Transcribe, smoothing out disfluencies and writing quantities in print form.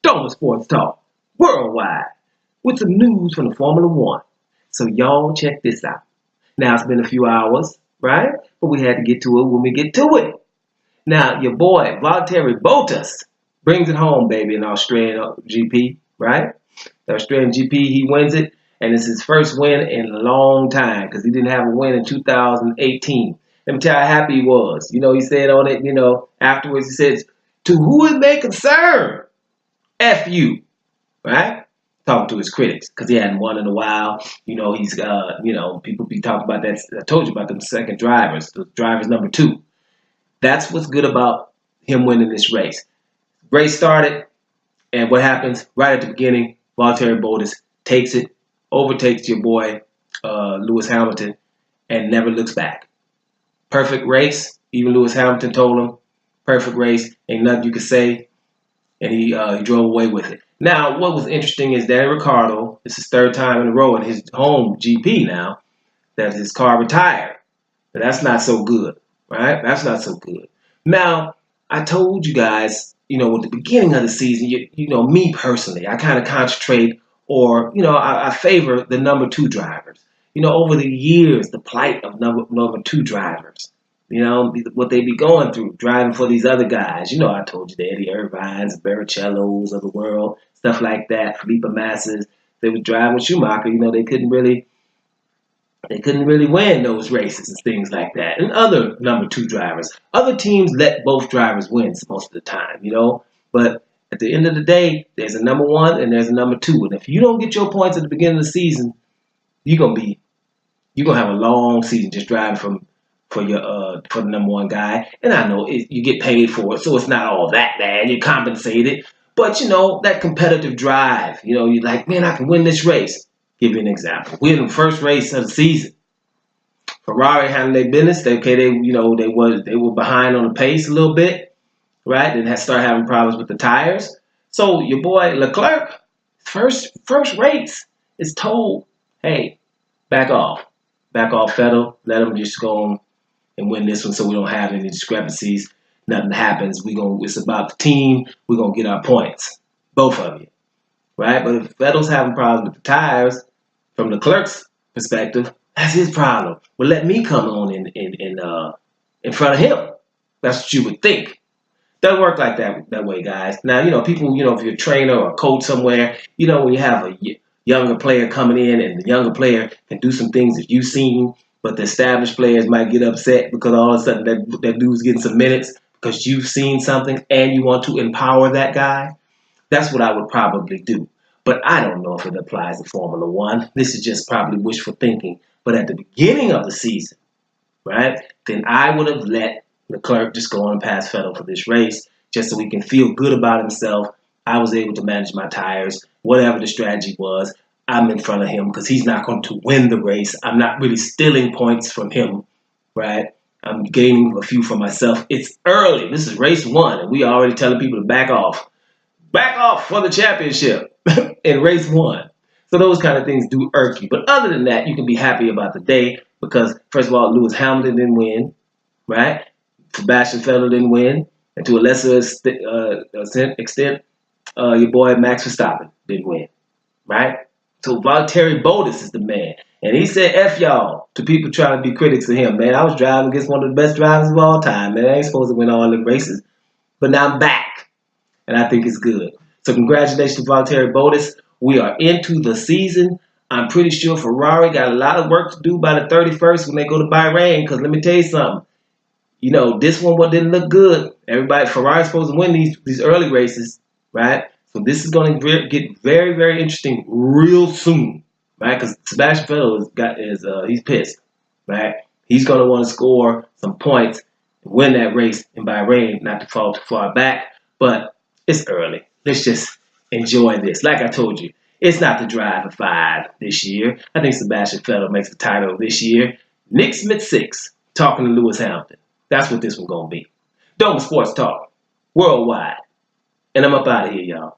Doma Sports Talk worldwide with some news from the Formula One. So y'all check this out. Now it's been a few hours, right? But we had to get to it when we get to it. Now your boy Valtteri Bottas brings it home, baby, in Australian GP, right? The Australian GP, he wins it, and it's his first win in a long time because he didn't have a win in 2018. Let me tell you how happy he was. You know, he said on it, afterwards, he says, "To who it may concern, F you," right? Talking to his critics because he hadn't won in a while. He's, people be talking about that. I told you about the second drivers, the drivers number 2. That's what's good about him winning this race. Race started, and what happens right at the beginning? Valtteri Bottas takes it, overtakes your boy Lewis Hamilton, and never looks back. Perfect race. Even Lewis Hamilton told him, perfect race. Ain't nothing you could say. And he drove away with it. Now, what was interesting is Danny Ricciardo, it's his 3rd time in a row in his home GP now, that his car retired. But that's not so good, right? That's not so good. Now, I told you guys, at the beginning of the season, me personally, I kind of concentrate or, I favor the number 2 drivers. Over the years, the plight of number 2 drivers, what they be going through, driving for these other guys. I told you the Eddie Irvines, Barrichellos of the world, stuff like that, Felipe Massas. They were driving with Schumacher. They couldn't really win those races and things like that. And other number 2 drivers. Other teams let both drivers win most of the time, But at the end of the day, there's a number 1 and there's a number 2. And if you don't get your points at the beginning of the season, you're gonna have a long season just driving for the number 1 guy. And I know you get paid for it, so it's not all that bad. You're compensated. But that competitive drive, you're like, man, I can win this race. Give you an example. We're in the first race of the season. Ferrari handled their business. They were behind on the pace a little bit, right? Then start having problems with the tires. So your boy Leclerc, first race, is told, hey, back off, Vettel. Let him just go on and win this one, so we don't have any discrepancies. Nothing happens. It's about the team. We're gonna get our points, both of you, right? But if Vettel's having problems with the tires, from the Clerc's perspective, that's his problem. Well, let me come on in front of him. That's what you would think. Doesn't work like that way, guys. Now, people, if you're a trainer or a coach somewhere, when you have a younger player coming in and the younger player can do some things that you've seen, but the established players might get upset because all of a sudden that dude's getting some minutes because you've seen something and you want to empower that guy. That's what I would probably do. But I don't know if it applies to Formula One. This is just probably wishful thinking. But at the beginning of the season, right, then I would have let Leclerc just go on and pass Vettel for this race just so he can feel good about himself. I was able to manage my tires, whatever the strategy was. I'm in front of him because he's not going to win the race. I'm not really stealing points from him, right? I'm gaining a few for myself. It's early. This is race 1, and we are already telling people to back off. Back off for the championship in race 1. So those kind of things do irk you. But other than that, you can be happy about the day because, first of all, Lewis Hamilton didn't win, right? Sebastian Vettel didn't win. And to a lesser extent, your boy Max Verstappen didn't win, right? So Valtteri Bottas is the man. And he said, F y'all, to people trying to be critics of him. Man, I was driving against one of the best drivers of all time. Man, I ain't supposed to win all the races. But now I'm back. And I think it's good. So congratulations to Valtteri Bottas. We are into the season. I'm pretty sure Ferrari got a lot of work to do by the 31st when they go to Bahrain. Because let me tell you something. This one didn't look good. Ferrari's supposed to win these early races, right? So this is going to get very, very interesting real soon, right? Because Sebastian Vettel he's pissed, right? He's going to want to score some points and win that race in Bahrain, not to fall too far back. But it's early. Let's just enjoy this. Like I told you, it's not the drive of 5 this year. I think Sebastian Vettel makes the title this year. Nick Smith 6, talking to Lewis Hamilton. That's what this one's going to be. Doma Sports Talk, worldwide. And I'm up out of here, y'all.